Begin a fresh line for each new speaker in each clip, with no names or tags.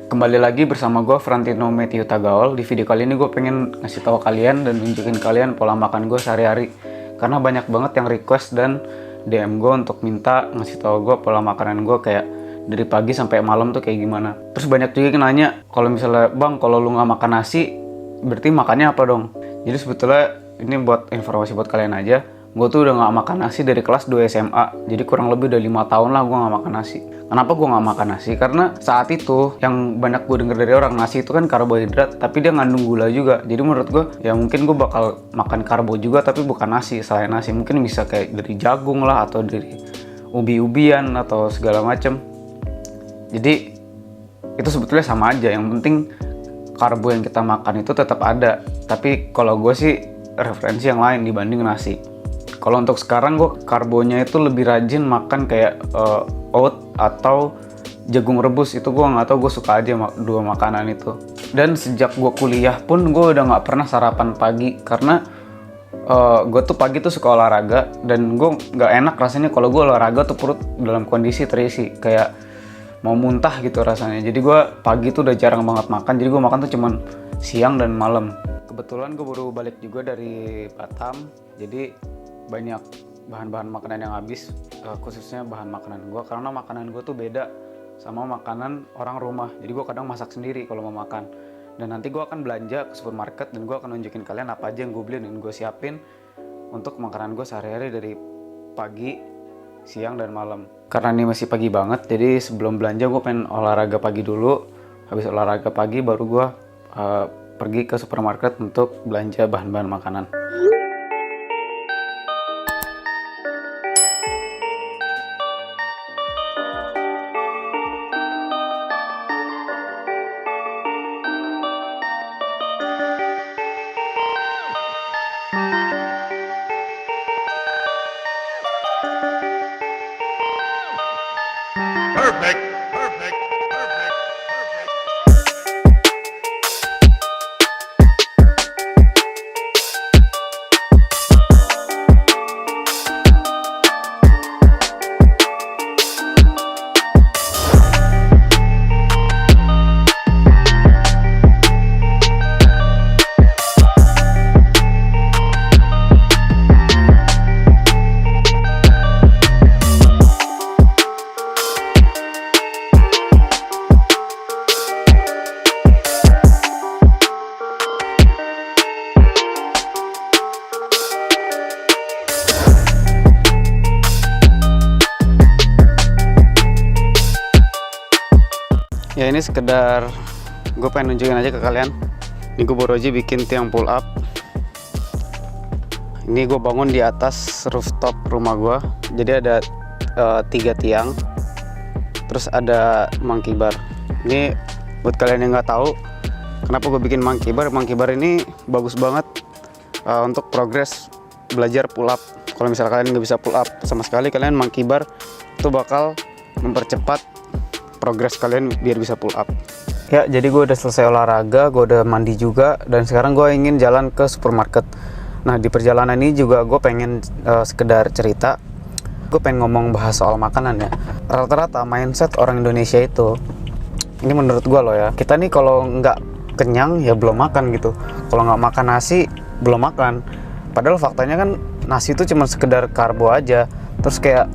Kembali lagi bersama gue Frantino Matthew Tagaol. Di video kali ini gue pengen ngasih tahu kalian dan nunjukin kalian pola makan gue sehari-hari. Karena banyak banget yang request dan DM gue untuk minta ngasih tahu gue pola makanan gue kayak dari pagi sampai malam tuh kayak gimana. Terus banyak juga yang nanya, kalau misalnya bang kalau lu nggak makan nasi berarti makannya apa dong? Jadi sebetulnya ini buat informasi buat kalian aja. Gue tuh udah gak makan nasi dari kelas 2 SMA. Jadi kurang lebih udah 5 tahun lah gue gak makan nasi. Kenapa gue gak makan nasi? Karena saat itu yang banyak gue denger dari orang, nasi itu kan karbohidrat, tapi dia ngandung gula juga. Jadi menurut gue ya mungkin gue bakal makan karbo juga, tapi bukan nasi. Selain nasi mungkin bisa kayak dari jagung lah, atau dari ubi-ubian atau segala macem. Jadi itu sebetulnya sama aja. Yang penting karbo yang kita makan itu tetap ada. Tapi kalau gue sih referensi yang lain dibanding nasi. Kalau untuk sekarang gue karbonya itu lebih rajin makan kayak oat atau jagung rebus. Itu gue nggak tahu, gue suka aja dua makanan itu. Dan sejak gue kuliah pun gue udah nggak pernah sarapan pagi karena gue tuh pagi tuh suka olahraga dan gue nggak enak rasanya kalau gue olahraga tuh perut dalam kondisi terisi kayak mau muntah gitu rasanya. Jadi gue pagi tuh udah jarang banget makan. Jadi gue makan tuh cuman siang dan malam. Kebetulan gue baru balik juga dari Batam. Jadi banyak bahan-bahan makanan yang habis, khususnya bahan makanan gue, karena makanan gue tuh beda sama makanan orang rumah. Jadi gue kadang masak sendiri kalau mau makan. Dan nanti gue akan belanja ke supermarket dan gue akan nunjukin kalian apa aja yang gue beli dan gue siapin untuk makanan gue sehari-hari dari pagi, siang, dan malam. Karena ini masih pagi banget, jadi sebelum belanja gue pengen olahraga pagi dulu. Habis olahraga pagi baru gue pergi ke supermarket untuk belanja bahan-bahan makanan.
Perfect, perfect, perfect, perfect.
Ya ini sekedar gue pengen nunjukin aja ke kalian. Ini gue baru aja bikin tiang pull up. Ini gue bangun di atas rooftop rumah gue. Jadi ada 3 tiang. Terus ada monkey bar. Ini buat kalian yang nggak tahu kenapa gue bikin monkey bar. Monkey bar ini bagus banget untuk progres belajar pull up. Kalau misalnya kalian nggak bisa pull up sama sekali, kalian monkey bar itu bakal mempercepat progres kalian biar bisa pull up. Ya, jadi gue udah selesai olahraga, gue udah mandi juga, dan sekarang gue ingin jalan ke supermarket. Nah, di perjalanan ini juga gue pengen sekedar cerita. Gue pengen ngomong bahas soal makanan ya. Rata-rata mindset orang Indonesia itu, ini menurut gue loh ya, kita nih kalau nggak kenyang ya belum makan gitu. Kalau nggak makan nasi belum makan. Padahal faktanya kan nasi itu cuma sekedar karbo aja. Terus kayak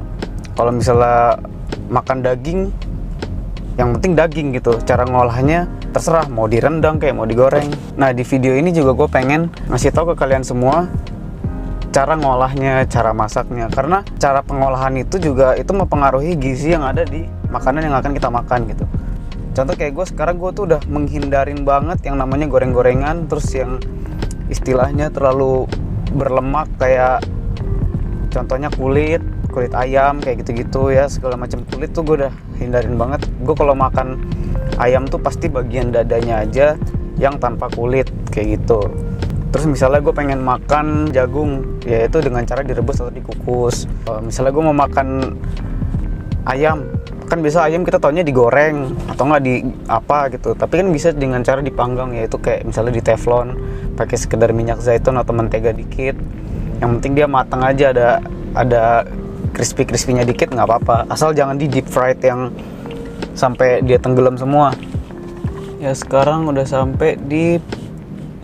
kalau misalnya makan daging, yang penting daging gitu. Cara ngolahnya terserah, mau direndang kayak mau digoreng. Nah, di video ini juga gue pengen ngasih tahu ke kalian semua cara ngolahnya, cara masaknya. Karena cara pengolahan itu juga itu mempengaruhi gizi yang ada di makanan yang akan kita makan gitu. Contoh kayak gue sekarang, gue tuh udah menghindarin banget yang namanya goreng-gorengan, terus yang istilahnya terlalu berlemak kayak contohnya kulit ayam kayak gitu-gitu ya, segala macam kulit tuh gue udah hindarin banget. Gue kalau makan ayam tuh pasti bagian dadanya aja yang tanpa kulit kayak gitu. Terus misalnya gue pengen makan jagung, yaitu dengan cara direbus atau dikukus. Misalnya gue mau makan ayam, kan biasa ayam kita taunya digoreng atau nggak di apa gitu. Tapi kan bisa dengan cara dipanggang, yaitu kayak misalnya di teflon, pakai sekedar minyak zaitun atau mentega dikit. Yang penting dia matang aja, ada crispy-crispy-nya dikit nggak apa-apa. Asal jangan di deep fried yang sampai dia tenggelam semua. Ya sekarang udah sampai di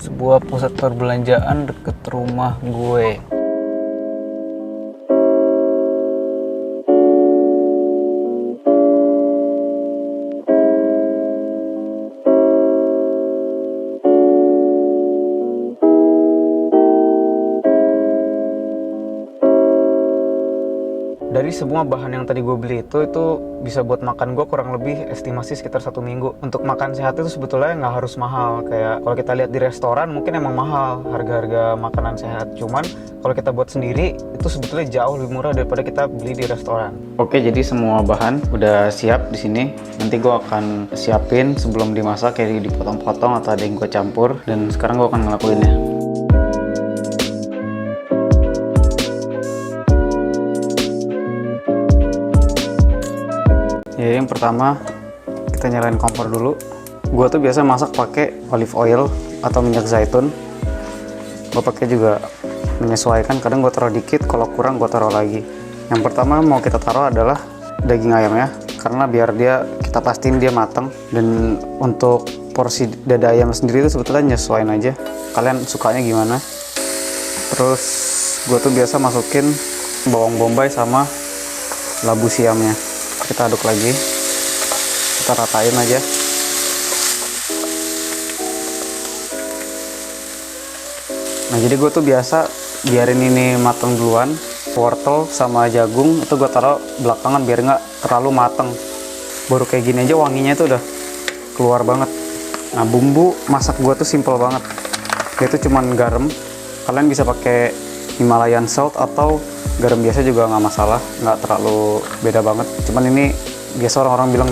sebuah pusat perbelanjaan deket rumah gue. Dari semua bahan yang tadi gue beli itu bisa buat makan gue kurang lebih estimasi sekitar 1 minggu. Untuk makan sehat itu sebetulnya nggak harus mahal. Kayak kalau kita lihat di restoran mungkin emang mahal harga-harga makanan sehat. Cuman kalau kita buat sendiri itu sebetulnya jauh lebih murah daripada kita beli di restoran. Oke, jadi semua bahan udah siap di sini. Nanti gue akan siapin sebelum dimasak, kayak dipotong-potong atau ada yang gue campur. Dan sekarang gue akan ngelakuinnya. Ya, yang pertama kita nyalain kompor dulu. Gua tuh biasa masak pakai olive oil atau minyak zaitun. Gua pakai juga menyesuaikan, kadang gua taruh dikit, kalau kurang gua taruh lagi. Yang pertama mau kita taruh adalah daging ayam ya, karena biar kita pastiin dia matang. Dan untuk porsi dada ayam sendiri itu sebetulnya nyesuaiin aja, kalian sukanya gimana. Terus gua tuh biasa masukin bawang bombay sama labu siamnya. Kita aduk lagi, kita ratain aja. Nah, jadi gue tuh biasa biarin ini matang duluan. Wortel sama jagung itu gue taruh belakangan biar nggak terlalu matang. Baru kayak gini aja wanginya itu udah keluar banget. Nah, bumbu masak gue tuh simple banget. Dia tuh cuman garam. Kalian bisa pakai Himalayan salt atau garam biasa juga nggak masalah, nggak terlalu beda banget. Cuman ini biasa orang-orang bilang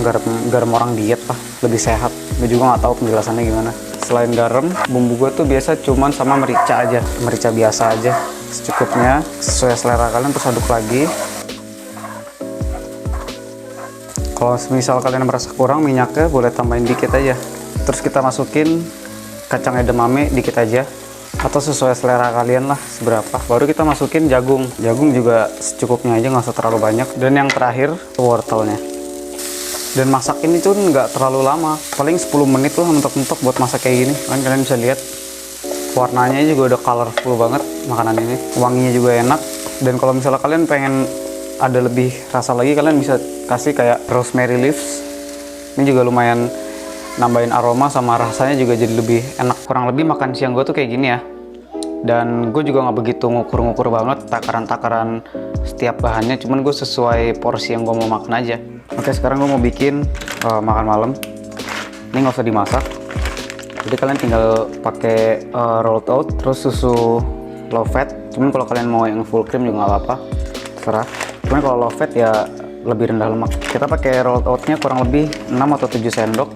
garam orang diet lah, lebih sehat. Gue juga nggak tahu penjelasannya gimana. Selain garam, bumbu gue tuh biasa cuman sama merica aja, merica biasa aja, secukupnya sesuai selera kalian. Terus aduk lagi. Kalau misal kalian merasa kurang minyaknya, boleh tambahin dikit aja. Terus kita masukin kacang edamame dikit aja, atau sesuai selera kalian lah seberapa. Baru kita masukin jagung juga secukupnya aja, nggak usah terlalu banyak. Dan yang terakhir wortelnya. Dan masak ini tuh nggak terlalu lama, paling 10 menit lah mentok-mentok buat masak kayak gini. Kalian bisa lihat warnanya juga udah colorful banget makanan ini, wanginya juga enak. Dan kalau misalnya kalian pengen ada lebih rasa lagi, kalian bisa kasih kayak rosemary leaves. Ini juga lumayan nambahin aroma sama rasanya juga jadi lebih enak. Kurang lebih makan siang gue tuh kayak gini ya. Dan gue juga nggak begitu ngukur-ngukur banget takaran-takaran setiap bahannya, cuman gue sesuai porsi yang gue mau makan aja. Oke, sekarang gue mau bikin makan malam. Ini nggak usah dimasak, jadi kalian tinggal pakai rolled oat terus susu low fat. Cuman kalau kalian mau yang full cream juga nggak apa-apa, terserah. Cuman kalau low fat ya lebih rendah lemak. Kita pakai rolled oatnya kurang lebih 6 atau 7 sendok.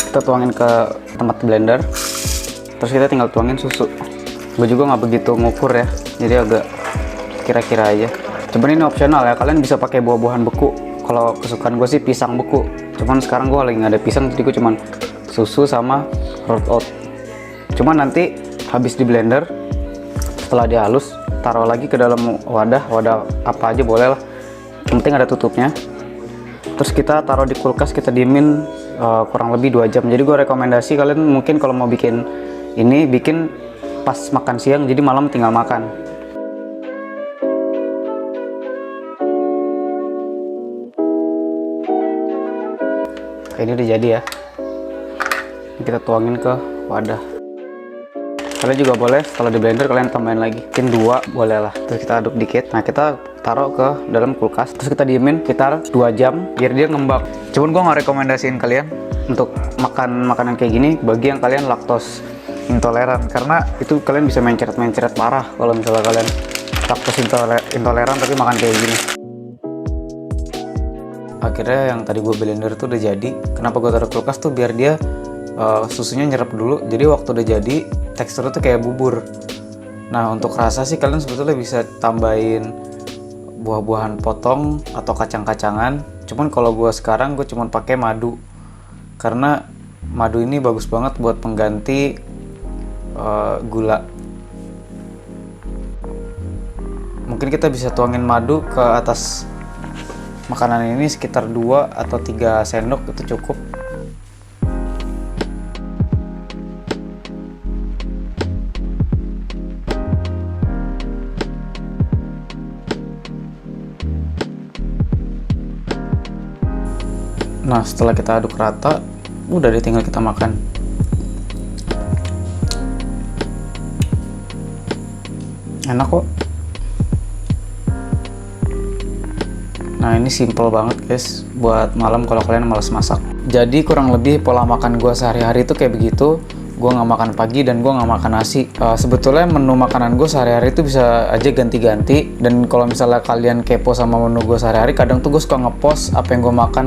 Kita tuangin ke tempat blender, terus kita tinggal tuangin susu. Gue juga nggak begitu ngukur ya, jadi agak kira-kira aja. Cuman ini opsional ya, kalian bisa pakai buah-buahan beku. Kalau kesukaan gue sih pisang beku, cuman sekarang gue lagi nggak ada pisang, jadi gue cuman susu sama rolled oat. Cuman nanti habis di blender, setelah dia halus, taruh lagi ke dalam wadah apa aja boleh lah, yang penting ada tutupnya. Terus kita taruh di kulkas, kita diemin kurang lebih 2 jam. Jadi gue rekomendasi kalian mungkin kalau mau bikin ini, bikin pas makan siang, jadi malam tinggal makan. Ini udah jadi ya. Kita tuangin ke wadah. Kalian juga boleh kalau di blender kalian tambahin lagi, mungkin 2 boleh lah. Terus kita aduk dikit. Nah, kita taruh ke dalam kulkas, terus kita diemin sekitar 2 jam biar dia ngembang. Cuman gue nggak rekomendasiin kalian untuk makan makanan kayak gini bagi yang kalian laktos intoleran, karena itu kalian bisa mencret parah kalau misalnya kalian laktos intoleran tapi makan kayak gini. Akhirnya yang tadi gue blender tuh udah jadi. Kenapa gue taruh kulkas tuh biar dia susunya nyerap dulu, jadi waktu udah jadi teksturnya tuh kayak bubur. Nah, untuk rasa sih kalian sebetulnya bisa tambahin buah-buahan potong atau kacang-kacangan. Cuman kalau gue sekarang gue cuman pakai madu, karena madu ini bagus banget buat pengganti gula. Mungkin kita bisa tuangin madu ke atas Makanan ini sekitar 2 atau 3 sendok itu cukup. Nah, setelah kita aduk rata, udah deh tinggal kita makan. Enak kok. Nah, ini simple banget guys buat malam kalau kalian malas masak. Jadi kurang lebih pola makan gue sehari-hari itu kayak begitu. Gue nggak makan pagi dan gue nggak makan nasi. Sebetulnya menu makanan gue sehari-hari itu bisa aja ganti-ganti. Dan kalau misalnya kalian kepo sama menu gue sehari-hari, kadang tuh gue suka ngepost apa yang gue makan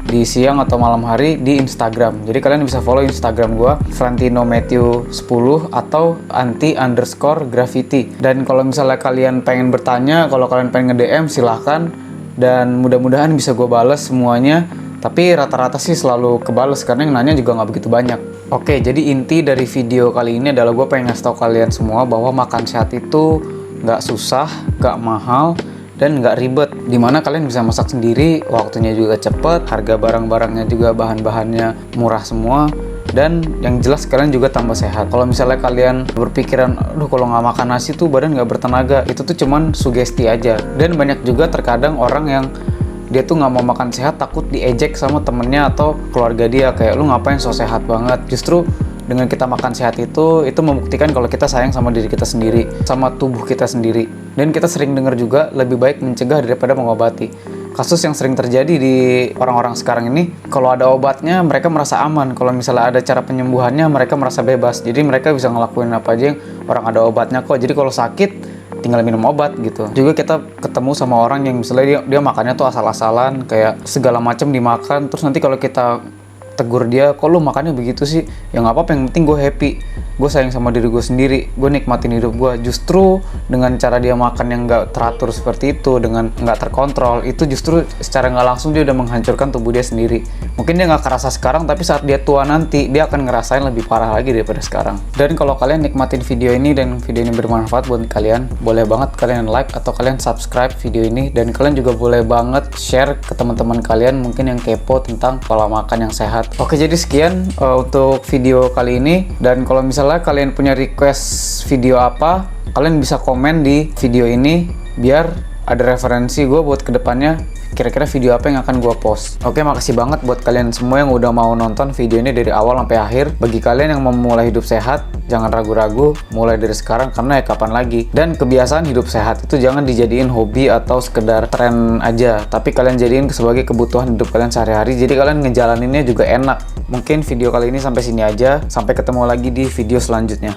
di siang atau malam hari di Instagram. Jadi kalian bisa follow Instagram gue, Frantino Matthew 10 atau anti_graffiti. Dan kalau misalnya kalian pengen bertanya, kalau kalian pengen nge-DM silahkan. Dan mudah-mudahan bisa gue bales semuanya. Tapi rata-rata sih selalu kebales karena yang nanya juga nggak begitu banyak. Oke, jadi inti dari video kali ini adalah gue pengen ngasih tau kalian semua bahwa makan sehat itu nggak susah, nggak mahal, dan nggak ribet. Dimana kalian bisa masak sendiri, waktunya juga cepet, harga barang-barangnya juga bahan-bahannya murah semua. Dan yang jelas kalian juga tambah sehat. Kalau misalnya kalian berpikiran, aduh kalau nggak makan nasi tuh badan nggak bertenaga, itu tuh cuman sugesti aja. Dan banyak juga terkadang orang yang dia tuh nggak mau makan sehat takut diejek sama temennya atau keluarga dia, kayak lu ngapain so sehat banget. Justru dengan kita makan sehat itu membuktikan kalau kita sayang sama diri kita sendiri, sama tubuh kita sendiri. Dan kita sering dengar juga lebih baik mencegah daripada mengobati. Kasus yang sering terjadi di orang-orang sekarang ini, kalau ada obatnya mereka merasa aman, kalau misalnya ada cara penyembuhannya mereka merasa bebas. Jadi mereka bisa ngelakuin apa aja yang orang ada obatnya kok. Jadi kalau sakit tinggal minum obat gitu. Juga kita ketemu sama orang yang misalnya dia makannya tuh asal-asalan, kayak segala macam dimakan, terus nanti kalau kita tegur dia, kok lu makannya begitu sih? Ya nggak apa-apa, yang penting gue happy, gue sayang sama diri gue sendiri, gue nikmatin hidup gue. Justru dengan cara dia makan yang nggak teratur seperti itu, dengan nggak terkontrol, itu justru secara nggak langsung dia udah menghancurkan tubuh dia sendiri. Mungkin dia nggak kerasa sekarang, tapi saat dia tua nanti, dia akan ngerasain lebih parah lagi daripada sekarang. Dan kalau kalian nikmatin video ini dan video ini bermanfaat buat kalian, boleh banget kalian like atau kalian subscribe video ini. Dan kalian juga boleh banget share ke teman-teman kalian mungkin yang kepo tentang pola makan yang sehat. Oke, jadi sekian untuk video kali ini. Dan kalau misalnya kalian punya request video apa, kalian bisa komen di video ini biar ada referensi gue buat kedepannya kira-kira video apa yang akan gue post. Oke, makasih banget buat kalian semua yang udah mau nonton video ini dari awal sampai akhir. Bagi kalian yang mau mulai hidup sehat, jangan ragu-ragu, mulai dari sekarang karena ya kapan lagi. Dan kebiasaan hidup sehat itu jangan dijadiin hobi atau sekedar tren aja, tapi kalian jadiin sebagai kebutuhan hidup kalian sehari-hari. Jadi kalian ngejalaninnya juga enak. Mungkin video kali ini sampai sini aja. Sampai ketemu lagi di video selanjutnya.